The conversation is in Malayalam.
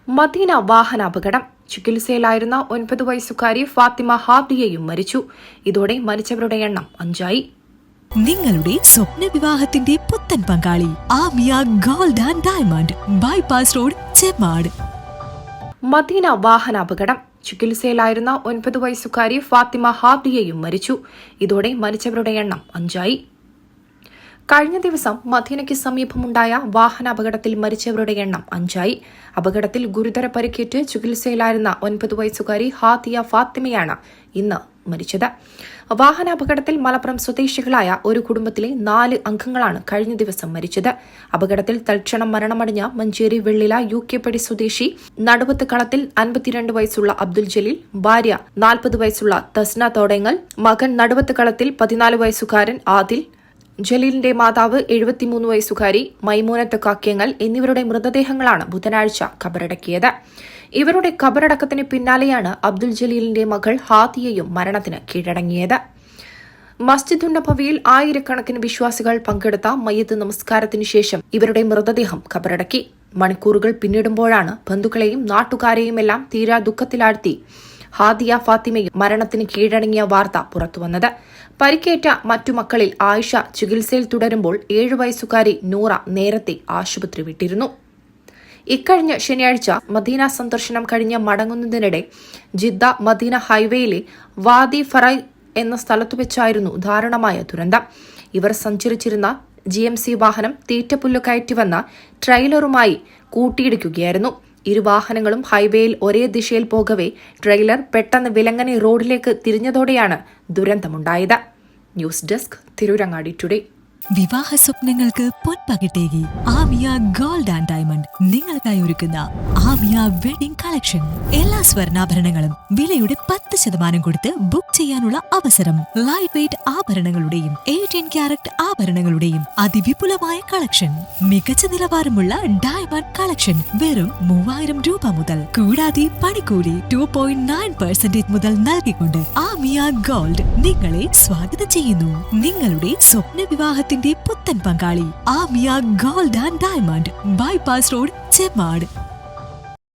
മദീന വാഹനാപകടം. ചികിത്സയിലായിരുന്ന 9 വയസ്സുകാരി ഫാത്തിമ ഹാദിയയും മരിച്ചു. ഇതോടെ മരിച്ചവരുടെ എണ്ണം 5ആയി. നിങ്ങളുടെ സ്വപ്ന വിവാഹത്തിന്റെ പുത്തൻ പങ്കാളി Amiya gold and diamond, bypass road, Chemmad. Madina വാഹനാപകടം. ചികിത്സയിലായിരുന്ന 9 വയസ്സുകാരി ഫാത്തിമ ഹാദിയയും മരിച്ചു. ഇതോടെ മരിച്ചവരുടെ എണ്ണം 5ആയി. കഴിഞ്ഞ ദിവസം മദീനയ്ക്ക് സമീപമുണ്ടായ വാഹനാപകടത്തിൽ മരിച്ചവരുടെ എണ്ണം 5ആയി. അപകടത്തിൽ ഗുരുതര പരിക്കേറ്റ് ചികിത്സയിലായിരുന്ന 9 വയസ്സുകാരി ഹാദിയ ഫാത്തിമയാണ് ഇന്ന് മരിച്ചത്. വാഹനാപകടത്തിൽ മലപ്പുറം സ്വദേശികളായ ഒരു കുടുംബത്തിലെ 4 അംഗങ്ങളാണ് കഴിഞ്ഞ ദിവസം മരിച്ചത്. അപകടത്തിൽ തൽക്ഷണം മരണമടഞ്ഞ മഞ്ചേരി വെള്ളില UK സ്വദേശി നടുവത്ത് കളത്തിൽ 52 വയസ്സുള്ള അബ്ദുൽ ജലീൽ, ഭാര്യ 40 വയസ്സുള്ള തസ്ന തോടങ്ങൽ, മകൻ നടുവത്ത് കളത്തിൽ 14 വയസ്സുകാരൻ ആദിൽ, ജലീലിന്റെ മാതാവ് 73 വയസ്സുകാരി മൈമൂനത്ത് കാക്യങ്ങൽ എന്നിവരുടെ മൃതദേഹങ്ങളാണ് ബുധനാഴ്ച ഖബറടക്കിയത്. ഇവരുടെ ഖബറടക്കത്തിന് പിന്നാലെയാണ് അബ്ദുൽ ജലീലിന്റെ മകൾ ഹാദിയയും മരണത്തിന് കീഴടങ്ങിയത്. മസ്ജിദുൻ നബവിയിൽ ആയിരക്കണക്കിന് വിശ്വാസികൾ പങ്കെടുത്ത മയ്യിത്ത് നമസ്കാരത്തിനു ശേഷം ഇവരുടെ മൃതദേഹം ഖബറടക്കി. മണിക്കൂറുകൾ പിന്നിടുമ്പോഴാണ് ബന്ധുക്കളെയും നാട്ടുകാരെയുമെല്ലാം തീരാ ദുഃഖത്തിലാഴ്ത്തി ഹാദിയ ഫാത്തിമയും മരണത്തിന് കീഴടങ്ങിയ വാർത്ത പുറത്തുവന്നത്. പരിക്കേറ്റ മറ്റു മക്കളിൽ ആയിഷ ചികിത്സയിൽ തുടരുമ്പോൾ 7 വയസ്സുകാരി നൂറ നേരത്തെ ആശുപത്രി വിട്ടിരുന്നു. ഇക്കഴിഞ്ഞ ശനിയാഴ്ച മദീന സന്ദർശനം കഴിഞ്ഞ് മടങ്ങുന്നതിനിടെ ജിദ്ദ മദീന ഹൈവേയിലെ വാദി ഫറൈ എന്ന സ്ഥലത്തുവെച്ചായിരുന്നു ദാരുണമായ ദുരന്തം. ഇവർ സഞ്ചരിച്ചിരുന്ന GMC വാഹനം തീറ്റപ്പുല്ല് കയറ്റിവന്ന ട്രെയിലറുമായി കൂട്ടിയിടിക്കുകയായിരുന്നു. ഇരു വാഹനങ്ങളും ഹൈവേയിൽ ഒരേ ദിശയിൽ പോകവെ ട്രെയിലർ പെട്ടെന്ന് വിലങ്ങനെ റോഡിലേക്ക് തിരിഞ്ഞതോടെയാണ് ദുരന്തമുണ്ടായത്. News desk, Tirurangadi today. വിവാഹ സ്വപ്നങ്ങൾക്ക് പൊൻപകിട്ടേകി ആമിയ ഗോൾഡ് ആൻഡ് ഡയമണ്ട് നിങ്ങൾക്കായി ഒരുക്കുന്ന ആമിയ വെഡിംഗ് കളക്ഷൻ. എല്ലാ സ്വർണ്ണാഭരണങ്ങളും വിലയുടെ 10% കൊടുത്ത് ബുക്ക് ചെയ്യാനുള്ള അവസരം. ലൈറ്റ് വെയ്റ്റ് ആഭരണങ്ങളുടെയും 18 ക്യാരറ്റ് ആഭരണങ്ങളുടെയും അതിവിപുലമായ കളക്ഷൻ. മികച്ച നിലവാരമുള്ള ഡയമണ്ട് കളക്ഷൻ വെറും 3000 രൂപ മുതൽ. കൂടാതെ പണിക്കൂലി 2.9% മുതൽ നൽകിക്കൊണ്ട് ആമിയ ഗോൾഡ് നിങ്ങളെ സ്വാഗതം ചെയ്യുന്നു. നിങ്ങളുടെ സ്വപ്ന വിവാഹത്തിന്റെ പുത്തൻ പങ്കാളി Amiya gold and diamond, bypass road, Chemmad.